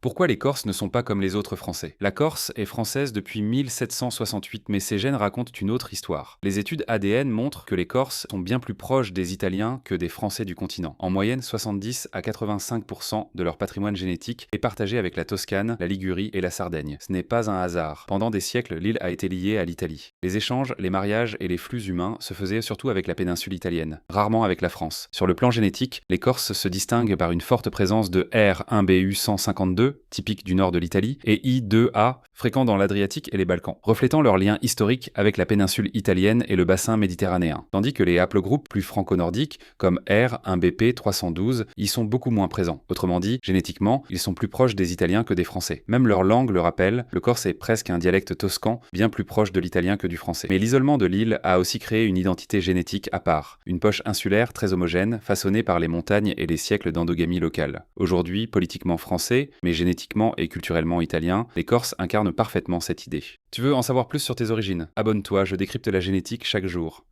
Pourquoi les Corses ne sont pas comme les autres Français? La Corse est française depuis 1768, mais ses gènes racontent une autre histoire. Les études ADN montrent que les Corses sont bien plus proches des Italiens que des Français du continent. En moyenne, 70 à 85% de leur patrimoine génétique est partagé avec la Toscane, la Ligurie et la Sardaigne. Ce n'est pas un hasard. Pendant des siècles, l'île a été liée à l'Italie. Les échanges, les mariages et les flux humains se faisaient surtout avec la péninsule italienne, rarement avec la France. Sur le plan génétique, les Corses se distinguent par une forte présence de R1BU 152, typique du nord de l'Italie, et I2A, fréquent dans l'Adriatique et les Balkans, reflétant leur lien historique avec la péninsule italienne et le bassin méditerranéen, tandis que les haplogroupes plus franco-nordiques, comme R1BP 312, y sont beaucoup moins présents. Autrement dit, génétiquement, ils sont plus proches des Italiens que des Français. Même leur langue le rappelle, le corse est presque un dialecte toscan, bien plus proche de l'italien que du français. Mais l'isolement de l'île a aussi créé une identité génétique à part, une poche insulaire très homogène, façonnée par les montagnes et les siècles d'endogamie locale. Aujourd'hui, politiquement français, mais génétiquement et culturellement italien, les Corses incarnent parfaitement cette idée. Tu veux en savoir plus sur tes origines? Abonne-toi, je décrypte la génétique chaque jour.